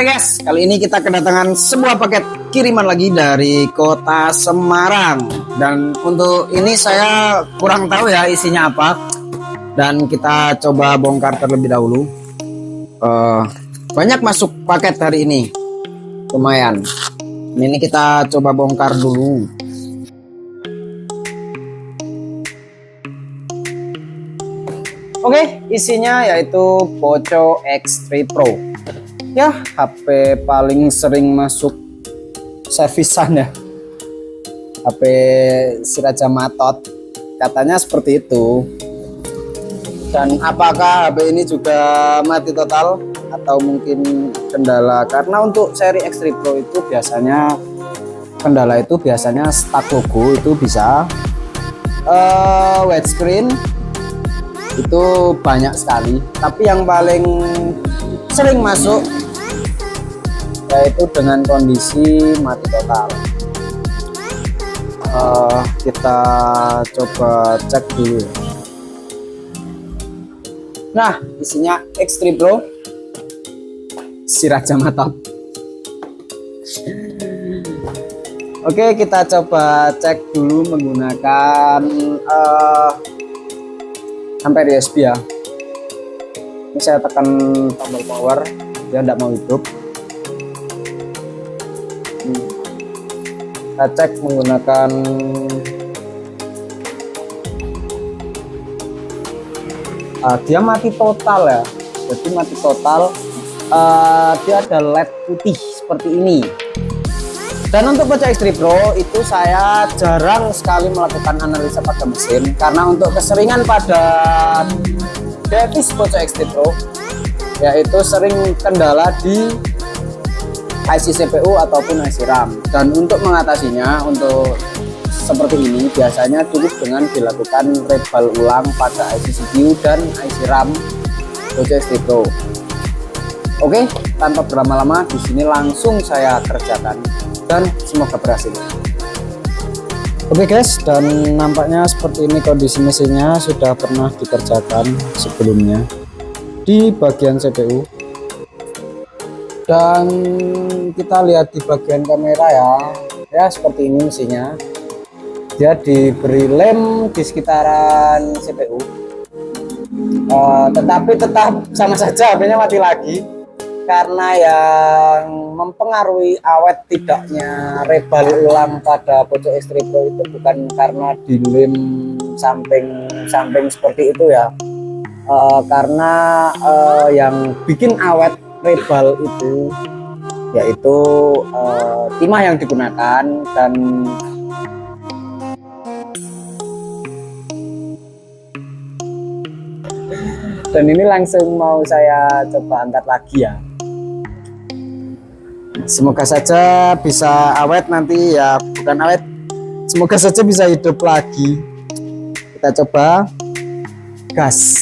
guys, kali ini kita kedatangan sebuah paket kiriman lagi dari kota Semarang. Dan untuk ini saya kurang tahu ya isinya apa. Dan kita coba bongkar terlebih dahulu. Banyak masuk paket hari ini, lumayan. Ini kita coba bongkar dulu. Oke, isinya yaitu Poco X3 Pro. Ya, HP paling sering masuk servisan ya. HP si Raja Matot, katanya seperti itu. Dan apakah HP ini juga mati total atau mungkin kendala? Karena untuk seri X3 Pro itu biasanya kendala itu biasanya stuck logo itu bisa, widescreen itu banyak sekali, tapi yang paling sering masuk yaitu dengan kondisi mati total. Kita coba cek dulu. Nah, isinya X3 Pro si Raja Matot. Oke, kita coba cek dulu menggunakan Ampere USB ya. Ini saya tekan tombol power, dia tidak mau hidup. Kita cek menggunakan dia mati total ya. Jadi mati total. Dia ada LED putih seperti ini. Dan untuk Poco X3 Pro itu saya jarang sekali melakukan analisa pada mesin, karena untuk keseringan pada device Poco X3 Pro yaitu sering kendala di IC CPU ataupun IC RAM. Dan untuk mengatasinya, untuk seperti ini biasanya cukup dengan dilakukan rebal ulang pada IC CPU dan IC RAM Poco X3 Pro. Oke, tanpa berlama-lama di sini langsung saya kerjakan dan semoga berhasil. Oke guys, dan nampaknya seperti ini kondisi mesinnya sudah pernah dikerjakan sebelumnya di bagian CPU. Dan kita lihat di bagian kamera ya seperti ini mesinnya. Dia diberi lem di sekitaran CPU, tetapi tetap sama saja HP-nya mati lagi. Karena yang mempengaruhi awet tidaknya rebal ulang pada Poco X3 Pro itu bukan karena dilem samping seperti itu ya, karena yang bikin awet rebal itu yaitu timah yang digunakan. Dan ini langsung mau saya coba angkat lagi ya. Semoga saja bisa awet nanti ya, bukan awet, semoga saja bisa hidup lagi. Kita coba gas.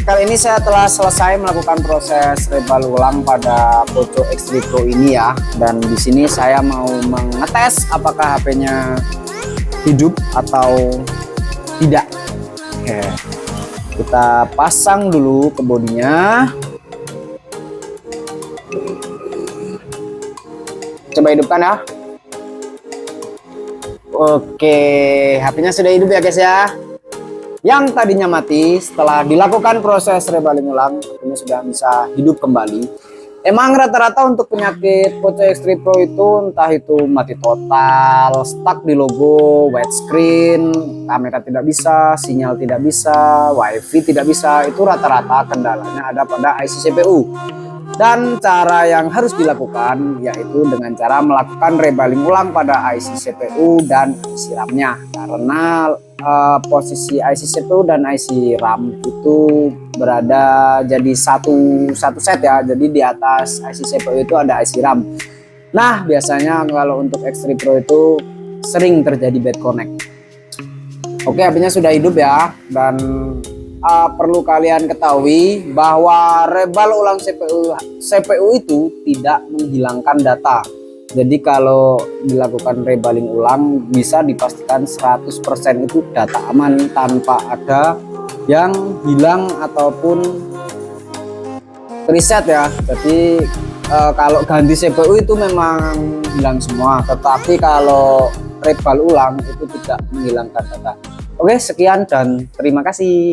kali ini saya telah selesai melakukan proses rebal ulang pada Poco X3 Pro ini ya. Dan di sini saya mau mengetes apakah HP-nya hidup atau tidak. Oke, kita pasang dulu ke bodinya. Coba hidupkan ya. Oke, HP-nya sudah hidup ya guys ya. Yang tadinya mati setelah dilakukan proses rebaling ulang, HP-nya sudah bisa hidup kembali. Emang rata-rata untuk penyakit Poco X3 Pro itu entah itu mati total, stuck di logo, white screen, kamera tidak bisa, sinyal tidak bisa, wifi tidak bisa, itu rata-rata kendalanya ada pada IC CPU. Dan cara yang harus dilakukan yaitu dengan cara melakukan rebaling ulang pada IC CPU dan IC RAM-nya. Karena posisi IC CPU dan IC RAM itu berada jadi satu set ya. Jadi di atas IC CPU itu ada IC RAM. Nah, biasanya kalau untuk X3 Pro itu sering terjadi bad connect. Oke, HP-nya sudah hidup ya. Dan perlu kalian ketahui bahwa rebal ulang CPU itu tidak menghilangkan data. Jadi kalau dilakukan rebaling ulang bisa dipastikan 100% itu data aman tanpa ada yang hilang ataupun reset ya. Jadi kalau ganti CPU itu memang hilang semua, tetapi kalau rebal ulang itu tidak menghilangkan data. Oke, sekian dan terima kasih.